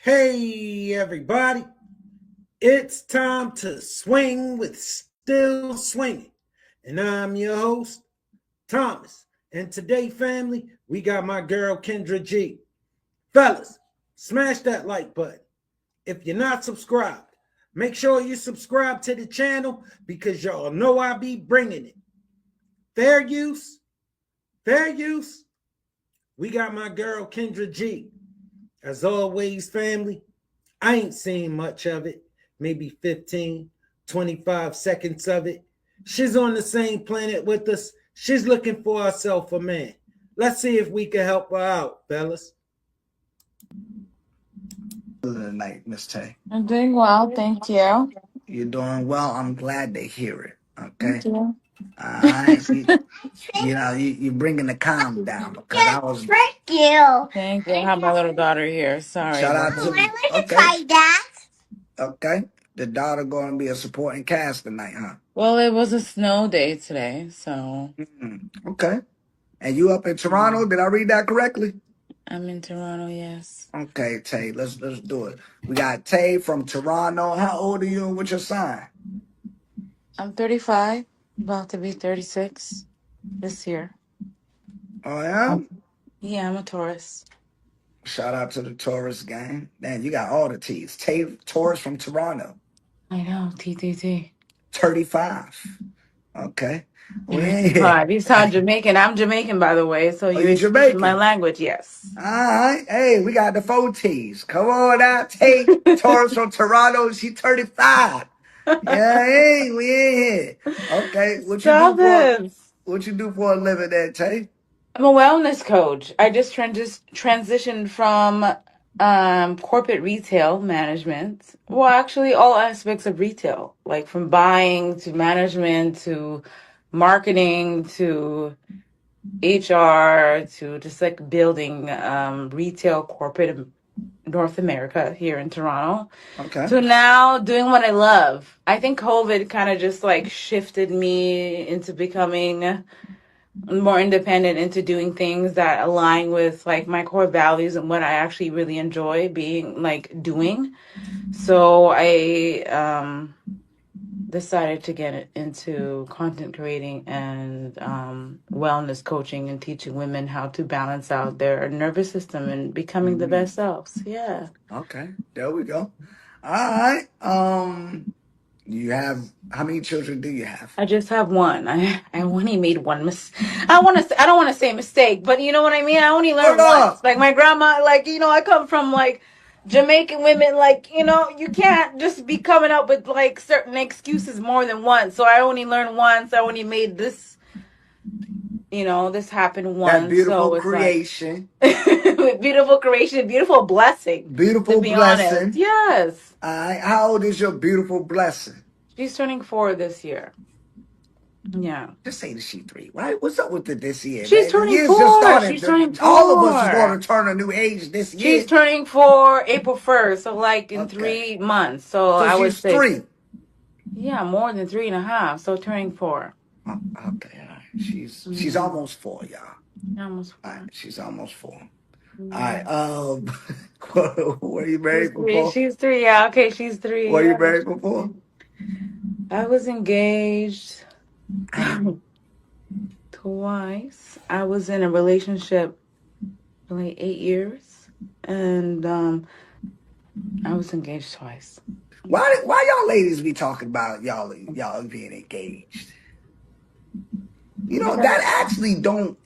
Hey, everybody. It's time to swing with Still Swinging. And I'm your host, Thomas. And today, family, we got my girl, Kendra G. Fellas, smash that like button. If you're not subscribed, make sure you subscribe to the channel because y'all know I be bringing it. Fair use, fair use. We got my girl, Kendra G. As always, family, I ain't seen much of it, maybe 15, 25 seconds of it. She's on the same planet with us. She's looking for herself a man. Let's see if we can help her out, fellas. Tonight, Miss Tay. I'm doing well, thank you. You're doing well. I'm glad to hear it. Thank Okay. you. You're bringing the calm down because I was. Thank you. Thank you. I have my little daughter here. Sorry Shout about out that. to. Okay. Okay. The daughter going to be a supporting cast tonight, huh? Well, it was a snow day today, so Okay. And you up in Toronto? Did I read that correctly? I'm in Toronto, yes. Okay, Tay. Let's do it. We got Tay from Toronto. How old are you and what's your sign? I'm 35, about to be 36 this year. Oh yeah. Yeah, I'm a Taurus. Shout out to the Taurus gang. Man, you got all the T's. Tay Taurus from Toronto. I know, TTT. 35. Okay. Well, yeah. 35. You sound Jamaican. I'm Jamaican, by the way, so Oh, you're you speaking my Jamaican? language, yes. All right. Hey, we got the 4 T's. Come on out. Tay Taurus from Toronto. She 35. Yeah, hey, we in here. Okay. Stop this. What you do for a living there, Tay? I'm a wellness coach. I just transitioned from corporate retail management. Well, actually, all aspects of retail, like from buying to management to marketing to HR to just like building retail corporate in North America here in Toronto. Okay. So now doing what I love. I think COVID kind of just like shifted me into becoming more independent, into doing things that align with like my core values and what I actually really enjoy being like doing. So I decided to get into content creating and wellness coaching and teaching women how to balance out their nervous system and becoming the best selves. Yeah. Okay. There we go. All right. You have how many children do you have? I just have one. I only made one I don't want to say mistake, but you know what I mean? I only Hold learned once. up. Like my grandma, like, I come from like Jamaican women, like, you can't just be coming up with like certain excuses more than once. So I only learned once. I only made this, this happened That once. beautiful So it's like creation. beautiful creation, beautiful blessing, to Beautiful be honest. blessing. Yes. All right. How old is your beautiful blessing? She's turning 4 this year. Yeah. Just say that she 3, right? What's up with this year, She's man? The turning year's just 4. started. She's turning All of us is going 4. to turn a new age this She's year. turning 4 April 1st, so like in Okay. 3 months. So So I would she's say, 3. yeah, more than 3.5. So turning 4. Oh, okay. All right. She's Mm-hmm. almost 4, y'all. Almost All right. 4. She's almost 4. All Yeah. right. Were you She's married 3. before? She's 3. Yeah, okay, she's 3. Were you Yeah, married she's before? 3. I was engaged twice. I was in a relationship for like 8 years, and I was engaged twice. Why y'all ladies be talking about y'all being engaged? Because That actually I don't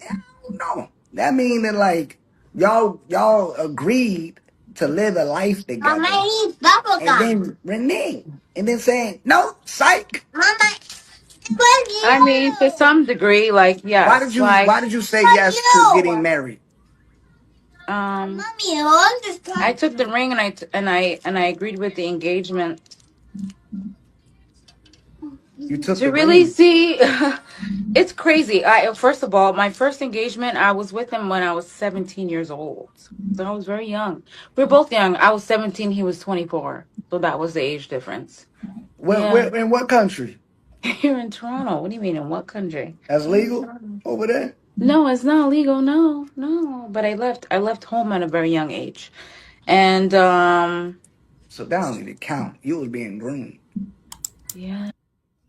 know. That mean that like y'all agreed to live a life Mama together needs bubble and gum. then renege and then saying, no, psych. Mama, I mean, to some degree, like yes, like Why did you say yes to getting married? Mommy, I took the ring and I agreed with the engagement You took to the really ring. see. It's crazy. I First of all, my first engagement, I was with him when I was 17 years old, so I was very young. We were both young. I was 17, he was 24, so that was the age difference. Yeah, Where in what country? here in Toronto. What do you mean, in what country? That's Here in legal Toronto. over there? No, it's not illegal. No, no. But I left home at a very young age. And So that don't even count. You was being groomed. yeah.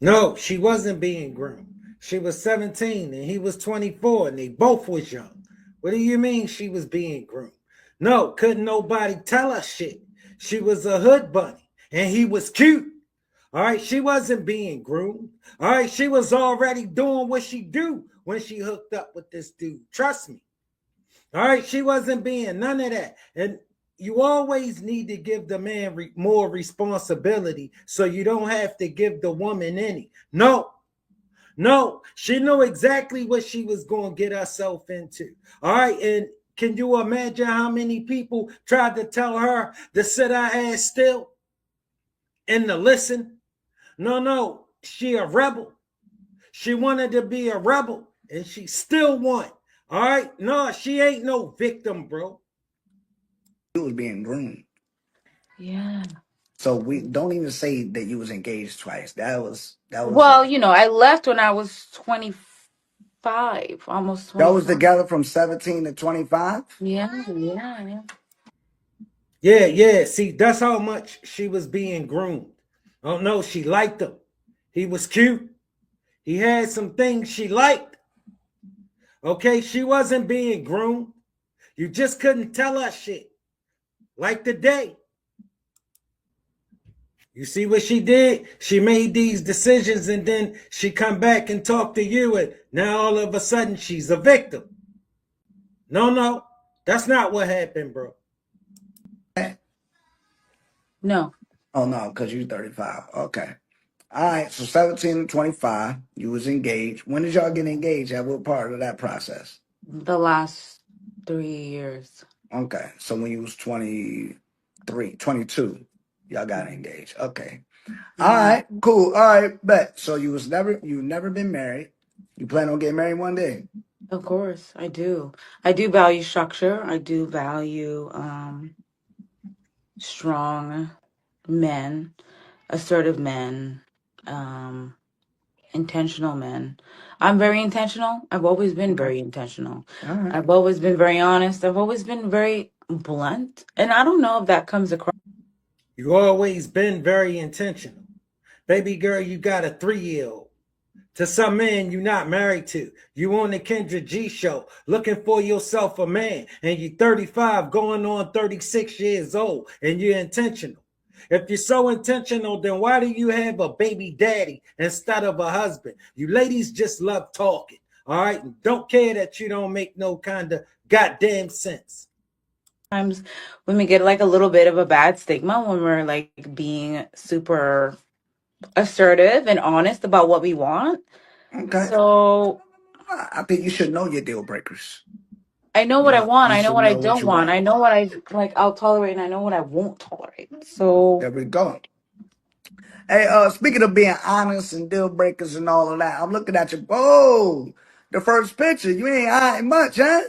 No, she wasn't being groomed. She was 17 and he was 24 and they both was young. What do you mean she was being groomed? No, couldn't nobody tell her shit. She was a hood bunny and he was cute. All right, she wasn't being groomed. All right, she was already doing what she do when she hooked up with this dude. Trust me. All right, she wasn't being none of that. And you always need to give the man more responsibility so you don't have to give the woman any. No, no, she knew exactly what she was going to get herself into. All right, and can you imagine how many people tried to tell her to sit her ass still and to listen? No, no, she a rebel. She wanted to be a rebel, and she still won. All right, no, she ain't no victim, bro. You was being groomed. Yeah. So we don't even say that you was engaged twice. Well, I left when I was 25, almost y'all was 25. together from 17 to 25. Yeah, yeah, yeah. Yeah, yeah. See, that's how much she was being groomed. Oh no, she liked him. He was cute. He had some things she liked. Okay, she wasn't being groomed. You just couldn't tell her shit. Like today. You see what she did? She made these decisions and then she come back and talk to you and now all of a sudden she's a victim. No, no. That's not what happened, bro. No. Oh no, because you 35. Okay. All right. So 17 to 25, you was engaged. When did y'all get engaged? At what part of that process? The last 3 years. Okay. So when you was 23, 22, y'all got engaged. Okay. All Yeah. right. Cool. All right. Bet. So you never been married. You plan on getting married one day? Of course, I do. I do value structure. I do value strong men, assertive men, um, intentional men. I'm very intentional. I've always been Okay. very intentional. All right. I've always been very honest. I've always been very blunt. And I don't know if that comes across. You always been very intentional. Baby girl, you got a 3-year-old. To some man you not married to. You on the Kendra G show looking for yourself a man and you 35 going on 36 years old and you're intentional. If you're so intentional, then why do you have a baby daddy instead of a husband? You ladies just love talking, all right? And don't care that you don't make no kind of goddamn sense. Sometimes women get like a little bit of a bad stigma when we're like being super assertive and honest about what we want. Okay. So I think you should know your deal breakers. I know what I Yeah, want. you I know should what I know what don't you want. want. I know what I like. I'll tolerate, and I know what I won't tolerate. So There we go. Hey, speaking of being honest and deal breakers and all of that, I'm looking at you. Whoa, the first picture. You ain't hiding much, huh?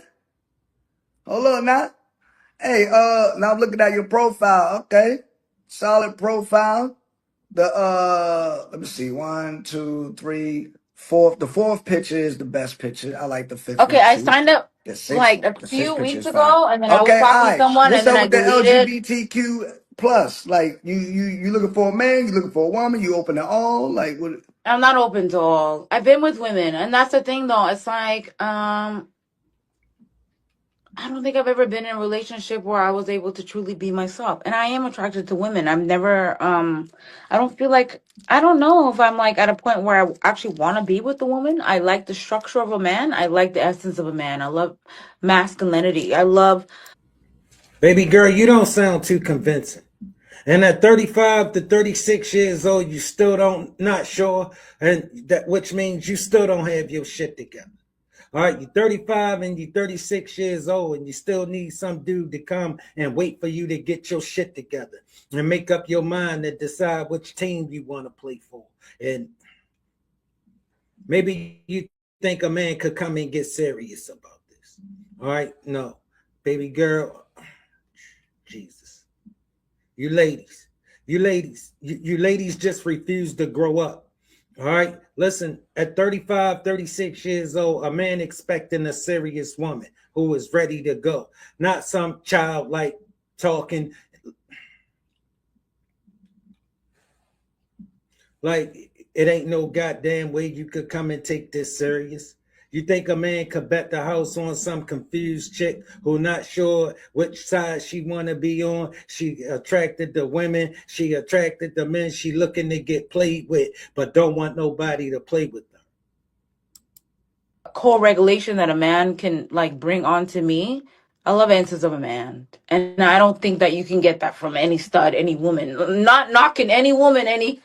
Hold on now. Hey, now I'm looking at your profile. Okay, solid profile. Let me see. One, two, three, fourth. The fourth picture is the best picture. I like the fifth okay, one I too. signed up The sixth, like a the sixth few picture weeks is fine. ago, and then I was Okay, all talking to right. someone, and What's then up I with the deleted. LGBTQ plus? Like you looking for a man? You looking for a woman? You open to all? Like what? I'm not open to all. I've been with women, and that's the thing, though. It's like I don't think I've ever been in a relationship where I was able to truly be myself. And I am attracted to women. I've never I don't feel like I don't know if I'm like at a point where I actually want to be with a woman. I like the structure of a man. I like the essence of a man. I love masculinity. I love Baby girl, you don't sound too convincing. And at 35 to 36 years old, you still don't not sure, and that which means you still don't have your shit together. All right, you're 35 and you're 36 years old, and you still need some dude to come and wait for you to get your shit together and make up your mind and decide which team you want to play for. And maybe you think a man could come and get serious about this. All right, no, baby girl, Jesus. You ladies just refuse to grow up. All right, listen, at 35, 36 years old, a man expecting a serious woman who is ready to go, not some childlike talking like it ain't no goddamn way you could come and take this serious. You think a man could bet the house on some confused chick who not sure which side she want to be on? She attracted to women. She attracted to men. She looking to get played with, but don't want nobody to play with them. Co-regulation that a man can like bring onto me. I love answers of a man, and I don't think that you can get that from any stud, any woman. Not knocking any woman, Right.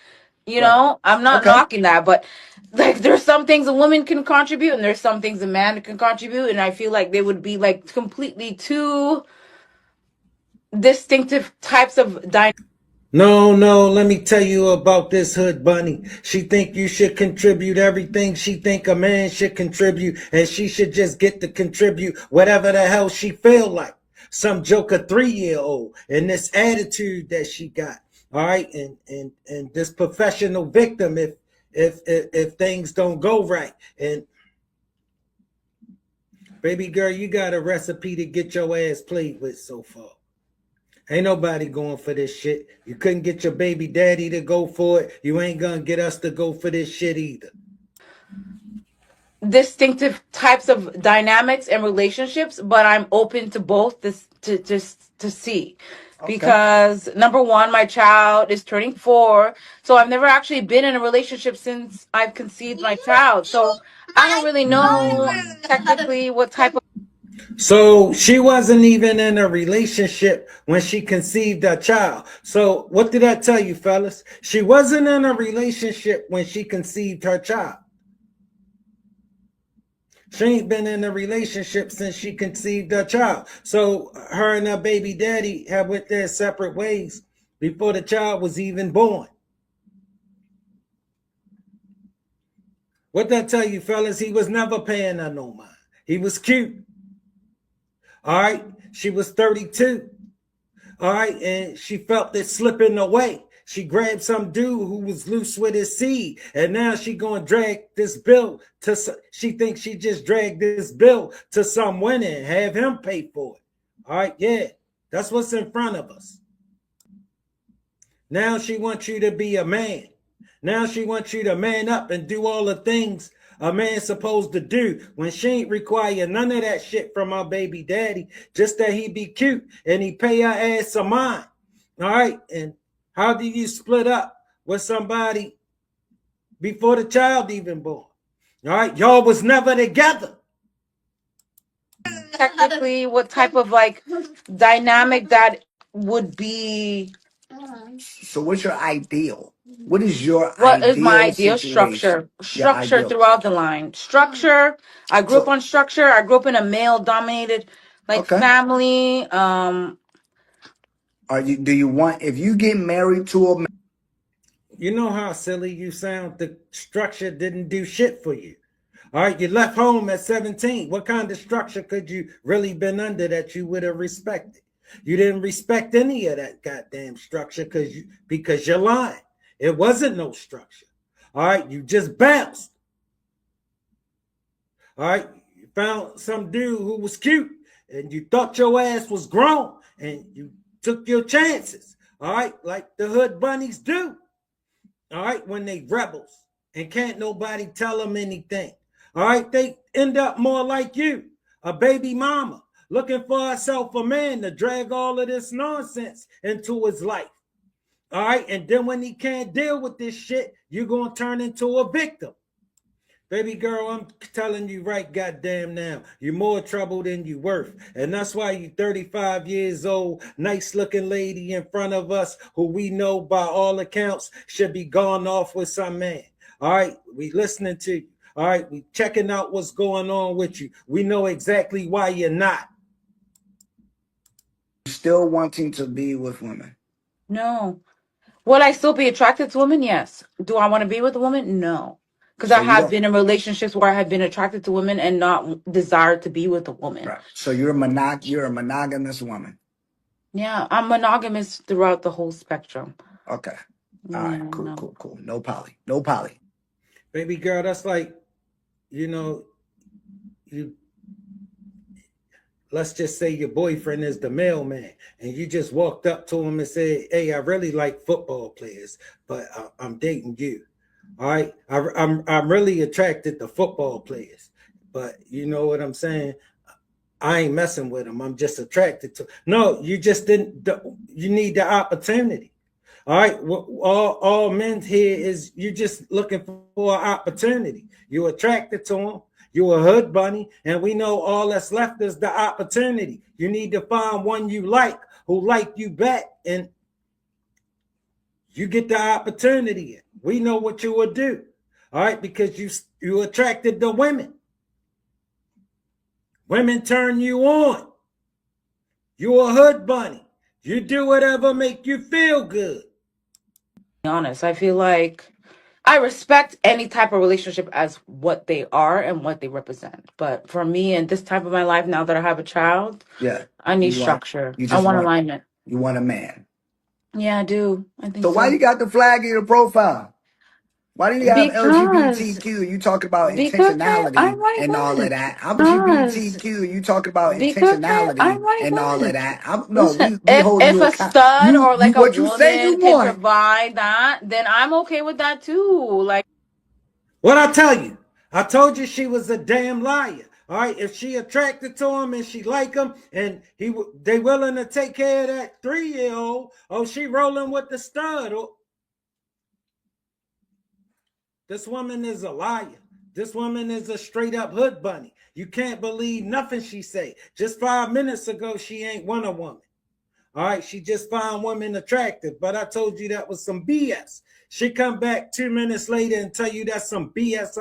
I'm not Okay. knocking that, but like there's some things a woman can contribute, and there's some things a man can contribute, and I feel like they would be like completely two distinctive types of dynamics. No, let me tell you about this hood bunny. She think you should contribute everything. She think a man should contribute, and she should just get to contribute whatever the hell she feel like. Some joker 3-year-old and this attitude that she got. All right, and this professional victim if things don't go right. And baby girl, you got a recipe to get your ass played with so far. Ain't nobody going for this shit. You couldn't get your baby daddy to go for it. You ain't gonna get us to go for this shit either. Distinctive types of dynamics and relationships, but I'm open to both this to just to see. Okay. Because number one, my child is turning 4, so I've never actually been in a relationship since I've conceived my child. So I don't really know technically what type of. So she wasn't even in a relationship when she conceived her child. So what did I tell you, fellas? She wasn't in a relationship when she conceived her child. She ain't been in a relationship since she conceived her child. So her and her baby daddy have went their separate ways before the child was even born. What did I tell you, fellas? He was never paying her no mind. He was cute. All right. She was 32. All right. And she felt it slipping away. She grabbed some dude who was loose with his seed. And now she going to drag this bill to, she thinks she just dragged this bill to some winner and have him pay for it. All right. Yeah. That's what's in front of us. Now she wants you to be a man. Now she wants you to man up and do all the things a man's supposed to do when she ain't require none of that shit from her baby daddy, just that he be cute and he pay her ass some mind. All right. And how do you split up with somebody before the child even born? All right. Y'all was never together. Technically, what type of like dynamic that would be. So what's your ideal? What is your What is my ideal ideal situation? structure? Your Structure ideal. throughout the line. Structure. I grew up So on structure. I grew up in a male dominated like okay. family. Do you want, if you get married to a man? You know how silly you sound. The structure didn't do shit for you. All right, you left home at 17. What kind of structure could you really been under that you would have respected? You didn't respect any of that goddamn structure because you're lying. It wasn't no structure. All right, you just bounced. All right, you found some dude who was cute and you thought your ass was grown and you took your chances. All right, like the hood bunnies do. All right, when they rebels and can't nobody tell them anything. All right, they end up more like you, a baby mama, looking for herself a man to drag all of this nonsense into his life. All right, and then when he can't deal with this shit, you're going to turn into a victim. Baby girl, I'm telling you right goddamn now, you're more trouble than you worth. And that's why you 35 years old, nice looking lady in front of us, who we know by all accounts should be gone off with some man. All right, we listening to you. All right, we checking out what's going on with you. We know exactly why you're not. Still wanting to be with women? No. Would I still be attracted to women? Yes. Do I want to be with a woman? No. Because I So you have don't, been in relationships where I have been attracted to women and not desired to be with a woman. right. So you're a monogamous woman. Yeah, I'm monogamous throughout the whole spectrum. Okay. All Yeah, right. Cool, no. cool, cool. No poly. No poly. Baby girl, that's like, you know, you let's just say your boyfriend is the mailman, and you just walked up to him and said, "Hey, I really like football players, but I'm dating you. All right, I'm really attracted to football players, but you know what I'm saying? I ain't messing with them. I'm just attracted to." No, you just didn't. You need the opportunity. All right, all men here is you just looking for an opportunity. You're attracted to them. You're a hood bunny, and we know all that's left is the opportunity. You need to find one you like who like you back, and you get the opportunity. We know what you will do. All right, because you attracted to women. Women turn you on. You're a hood bunny. You do whatever make you feel good. Honest, I feel like I respect any type of relationship as what they are and what they represent. But for me, in this type of my life, now that I have a child, Yeah. I need You want structure. you I just want want alignment. you want a man. Yeah, I do. I think So why so. you got the flag in your profile? Why do you have Because LGBTQ? You talk about because I'm intentionality white and all of woman. that. How about you Because BTQ? You talk about I'm intentionality white and all of woman. that. No, Listen, we hold if you a account. stud or You like a what you say you woman can want. provide that, then I'm okay with that too. Like, What I tell you? I told you she was a damn liar. All right, if she attracted to him and she like him and they willing to take care of that 3-year old, oh, she rolling with the stud. Oh, this woman is a liar. This woman is a straight up hood bunny. You can't believe nothing she say. Just 5 minutes ago, she ain't want a woman. All right, she just found women attractive, but I told you that was some BS. She come back 2 minutes later and tell you that's some BS.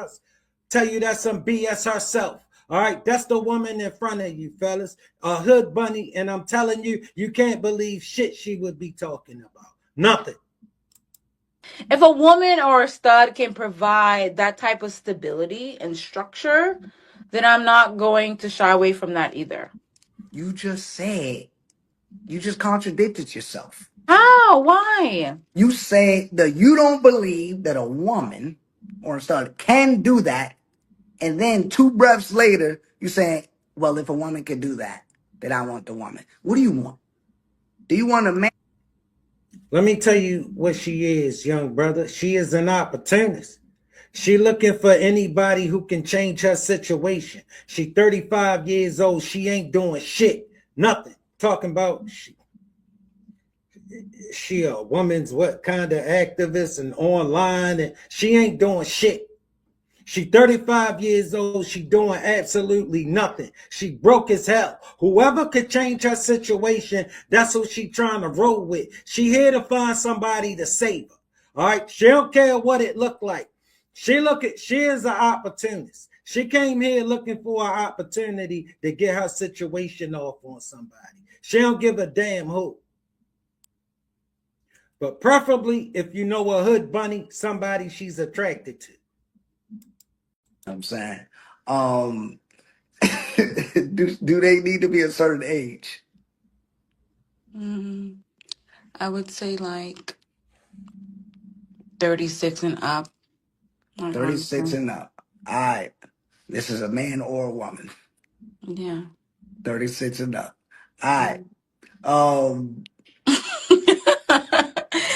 Tell you that's some BS herself. All right, that's the woman in front of you, fellas, a hood bunny, and I'm telling you, you can't believe shit she would be talking about. Nothing. if a woman or a stud can provide that type of stability and structure, then I'm not going to shy away from that either. You just said you just contradicted yourself. How? Why? You say that you don't believe that a woman or a stud can do that, and then two breaths later you saying, "Well, if a woman can do that, then I want the woman." What do you want? Do you want a man? Let me tell you what she is, young brother. She is an opportunist. She looking for anybody who can change her situation. She 35 years old. She ain't doing shit. Nothing. Talking about she a woman's what kind of activist and online, and she ain't doing shit. She 35 years old. She doing absolutely nothing. She broke as hell. Whoever could change her situation, that's who she trying to roll with. She here to find somebody to save her. All right. She don't care what it looked like. She is an opportunist. She came here looking for an opportunity to get her situation off on somebody. She don't give a damn who. But preferably, if you know a hood bunny, somebody she's attracted to. I'm saying, um, do they need to be a certain age? Mm, I would say like 36 and up. Like 36 honestly, and up. All right. This is a man or a woman. yeah. 36 and up. All right. Mm. Um, Am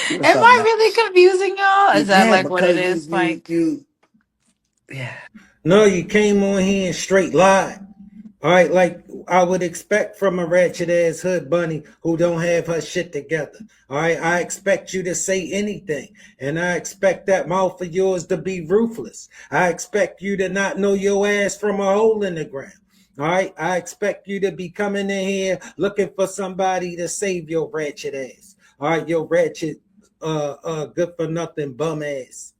what's up, I man? really confusing y'all? Is that Yeah, like what it because is? Like, yeah. No, you came on here and straight lied. All right, like I would expect from a ratchet ass hood bunny who don't have her shit together. All right, I expect you to say anything, and I expect that mouth of yours to be ruthless. I expect you to not know your ass from a hole in the ground. All right, I expect you to be coming in here looking for somebody to save your ratchet ass. All right, your ratchet, good for nothing bum ass.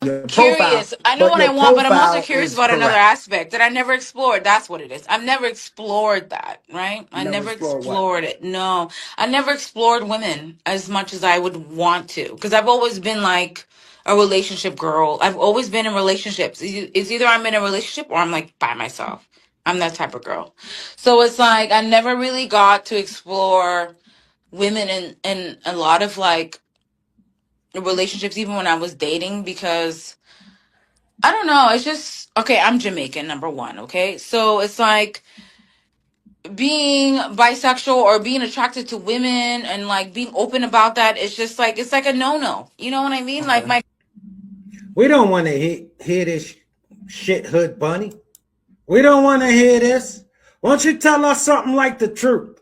Your profile, curious. I know but what your I want, but I'm also profile curious is about another correct. aspect that I never explored. That's what it is. I've never explored that, right? You I never never explore what? explored it. No, I never explored women as much as I would want to because I've always been like a relationship girl. I've always been in relationships. It's either I'm in a relationship or I'm like by myself. I'm that type of girl. So it's like I never really got to explore women in a lot of like relationships, even when I was dating, because I don't know. It's just okay. I'm Jamaican, number one. Okay, so it's like being bisexual or being attracted to women and like being open about that, it's just like it's like a no-no. You know what I mean? Like Okay. my We don't want to hear this shit, Hood Bunny. We don't want to hear this. Why don't you tell us something like the truth?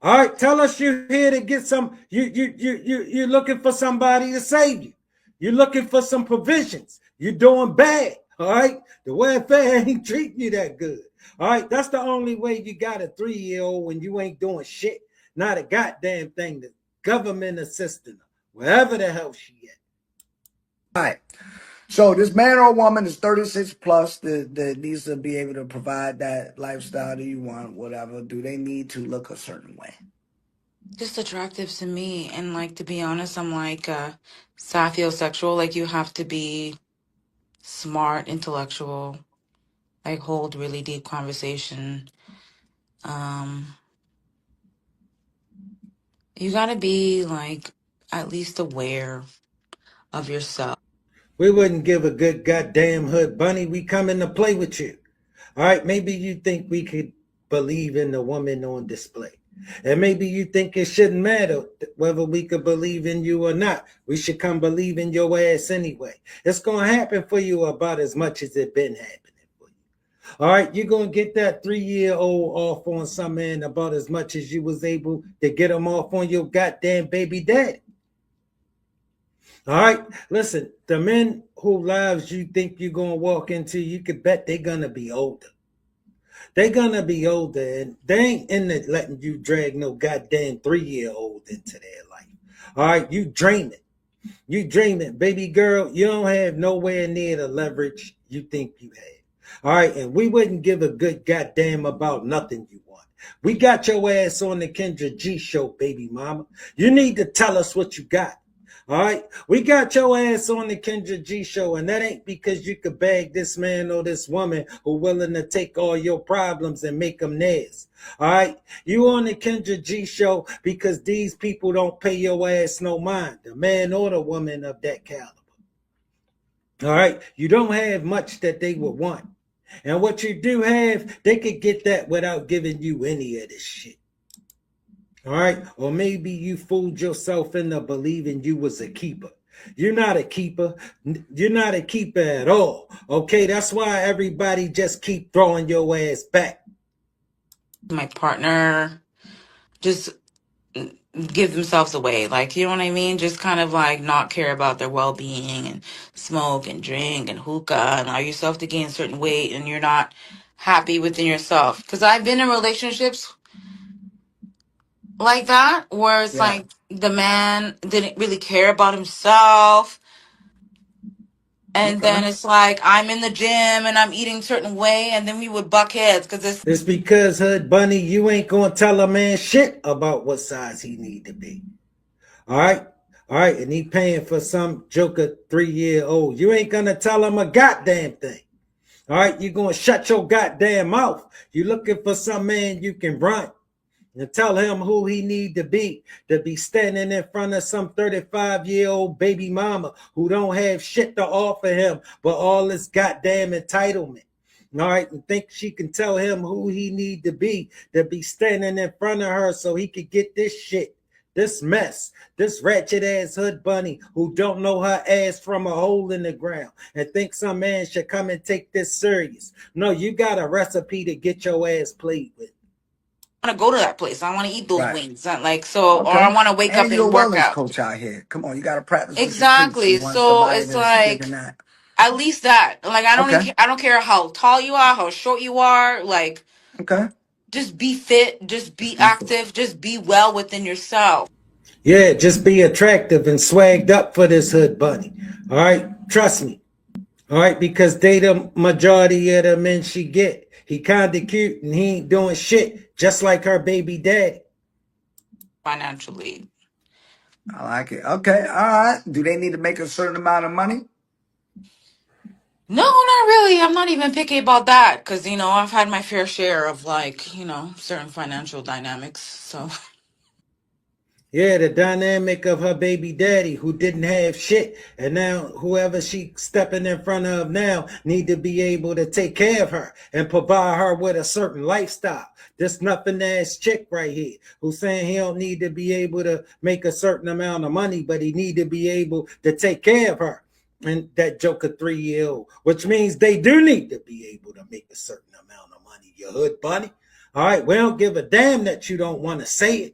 All right, tell us you're here to get some. You're looking for somebody to save you. You're looking for some provisions. You're doing bad. All right, the welfare ain't treating you that good. All right, that's the only way you got a 3-year-old when you ain't doing shit. Not a goddamn thing. The government assisting her wherever the hell she at. All right. So this man or woman is 36 plus that needs to be able to provide that lifestyle that you want, whatever. Do they need to look a certain way? just attractive to me, and like to be honest, I'm like sapiosexual. Like you have to be smart, intellectual, like hold really deep conversation. Um, you gotta be like at least aware of yourself. We wouldn't give a good goddamn Hood Bunny. We coming to play with you. All right, maybe you think we could believe in the woman on display. And maybe you think it shouldn't matter whether we could believe in you or not. We should come believe in your ass anyway. It's going to happen for you about as much as it been happening for you. All right, you're going to get that 3-year-old off on some man about as much as you was able to get him off on your goddamn baby daddy. All right, listen, the men who lives you think you're going to walk into, you could bet they're going to be older. They're gonna be older, and they ain't in it letting you drag no goddamn 3-year-old into their life. All right, you dreaming. You dreaming, baby girl. You don't have nowhere near the leverage you think you have. All right, and we wouldn't give a good goddamn about nothing you want. We got your ass on the Kendra G show, baby mama. You need to tell us what you got. All right, we got your ass on the Kendra G show, and that ain't because you could bag this man or this woman who willing to take all your problems and make them theirs. All right, you on the Kendra G show because these people don't pay your ass no mind, the man or the woman of that caliber. All right, you don't have much that they would want, and what you do have, they could get that without giving you any of this shit. All right, or maybe you fooled yourself into believing you was a keeper. You're not a keeper. You're not a keeper at all. Okay, that's why everybody just keep throwing your ass back. My partner just give themselves away, like, you know what I mean, just kind of like not care about their well-being and smoke and drink and hookah and allow yourself to gain certain weight and you're not happy within yourself. Because I've been in relationships like that where it's Yeah. like the man didn't really care about himself, and Okay. then it's like I'm in the gym and I'm eating certain way, and then we would buck heads because it's It's because, Hood Bunny, you ain't gonna tell a man shit about what size he need to be. All right? All right, and he paying for some joker 3-year-old. You ain't gonna tell him a goddamn thing. All right, you gonna shut your goddamn mouth. You looking for some man you can run and tell him who he need to be standing in front of some 35-year-old baby mama who don't have shit to offer him but all this goddamn entitlement. All right, and think she can tell him who he need to be standing in front of her so he could get this shit, this mess, this ratchet ass Hood Bunny who don't know her ass from a hole in the ground and think some man should come and take this serious. No, you got a recipe to get your ass played with. want to go to that place. I want to eat those Right. wings. Not like so, or I Okay. want to wake up And you're and a work wellness out. coach out here. Come on, you got to practice what you preach. Exactly. You want So somebody it's that's like digging that. at least that. Like I don't Okay. even I don't care how tall you are, how short you are. Like Okay. just be fit, just Just be be fit. active, just be well within yourself. Yeah, just be attractive and swagged up for this Hood Bunny. All right, trust me. All right, because they the majority of the men she get. He kind of cute and he ain't doing shit, just like her baby daddy. Financially. I like it. Okay. All right. Do they need to make a certain amount of money? No, not really. I'm not even picky about that because I've had my fair share of like certain financial dynamics. So Yeah, the dynamic of her baby daddy who didn't have shit, and now whoever she stepping in front of now need to be able to take care of her and provide her with a certain lifestyle. This nothing ass chick right here who's saying he don't need to be able to make a certain amount of money, but he need to be able to take care of her. And that joker 3 year old, which means they do need to be able to make a certain amount of money. You hood bunny. All right, we don't give a damn that you don't want to say it.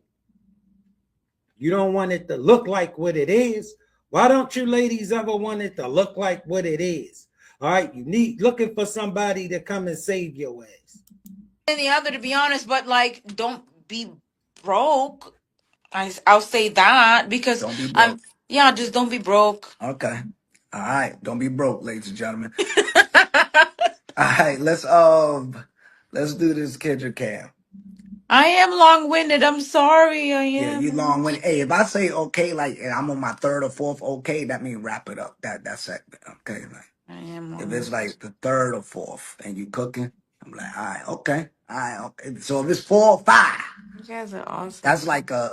You don't want it to look like what it is. Why don't you ladies ever want it to look like what it is? All right, you need looking for somebody to come and save your ass. And the other, to be honest, but like, don't be broke. I'll say that because Don't be I'm broke. yeah, just don't be broke. Okay. All right. Don't be broke, ladies and gentlemen. All right. Let's do this Kendra Cam. I am long-winded. I'm sorry. I Yeah, you am. long winded. Hey, if I say okay, like and I'm on my third or fourth okay, that means wrap it up. That's it. Okay. Like I am if it's long-winded. like the third or fourth and you cooking, I'm like, all right, okay. All right, okay. So if it's 4 or 5, You guys are awesome. that's like a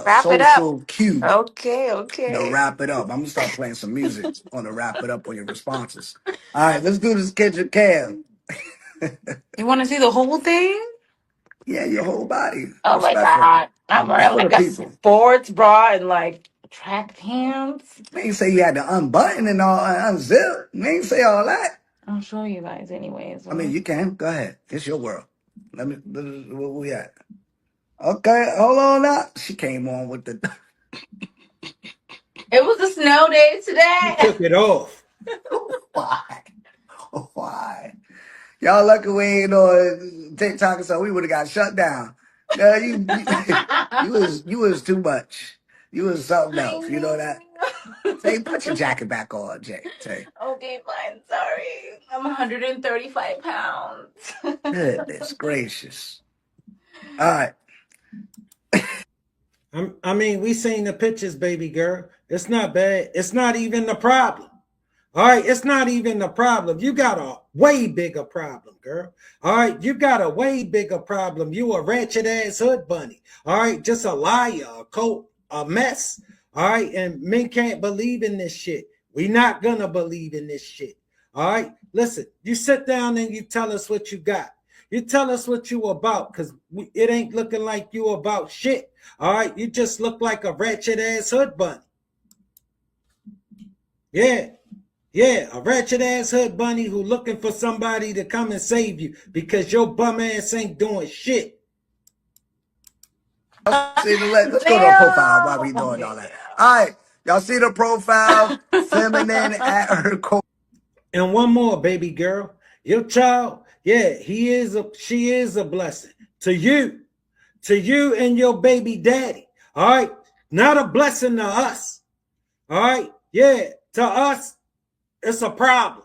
Wrap it up. social cue Okay, to okay. wrap it up. I'm gonna start playing some music on to wrap it up on your responses. All right, let's do this Kendra Cam. You want to see the whole thing? Yeah, your whole body. Oh my Respectfully. God. I'm It's wearing for the like a people. sports bra and like track pants. They ain't say you had to unbutton and all unzip. They ain't say all that. I'll show you guys anyways. I mean, you can. Go ahead. It's your world. Where we at? Okay, hold on now. She came on with the It was a snow day You today. took it off. why? Why? Y'all lucky we ain't on TikTok, so we would have got shut down. Girl, you was too much. You was something I else. You know that? know. Say, put your jacket back on, Jay. Say, Okay, fine. Sorry. I'm 135 pounds. goodness gracious. All right. I mean, we seen the pictures, baby girl. It's not bad. It's not even the problem. All right, it's not even the problem. You got a way bigger problem, girl. All right, you got a way bigger problem. You a ratchet ass hood bunny. All right, just a liar, a coat, a mess. All right, and men can't believe in this shit. We not gonna believe in this shit. All right, listen. You sit down and you tell us what you got. You tell us what you about, cause it ain't looking like you about shit. All right, you just look like a ratchet ass hood bunny. Yeah. Yeah, a ratchet ass hood bunny who looking for somebody to come and save you because your bum ass ain't doing shit. See the let's go to her profile while we doing all that. All right. Y'all see the profile? Feminine at her core. And one more, baby girl. Your child, yeah, she is a blessing to you and your baby daddy. All right. Not a blessing to us. All right. Yeah, to us, it's a problem.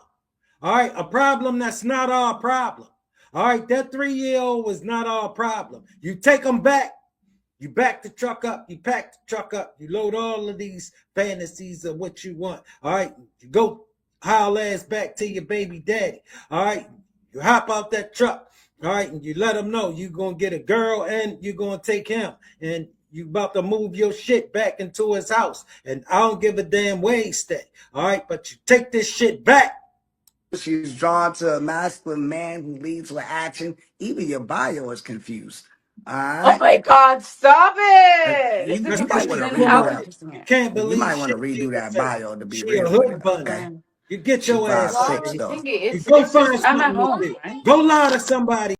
All right. A problem that's not our problem. All right. That 3 year old was not our problem. You take them back. You back the truck up, you pack the truck up, you load all of these fantasies of what you want. All right, you go haul ass back to your baby daddy. All right, you hop out that truck. All right, and you let him know you're gonna get a girl and you're gonna take him. And you about to move your shit back into his house. And I don't give a damn where he stay. All right, but you take this shit back. She's drawn to a masculine man who leads with action. Even your bio is confused. All Oh right. my God, stop it. It's That's You because might confusing want to she's and redo how corny. that. confusing You it. can't You believe might want to shit she redo can that say. bio to be She a real with hood it. bunny. Okay. Okay. You get She your five ass out Why of six are you here. though. thinking You it's go just find I'm at something to home, do. right? Go lie to somebody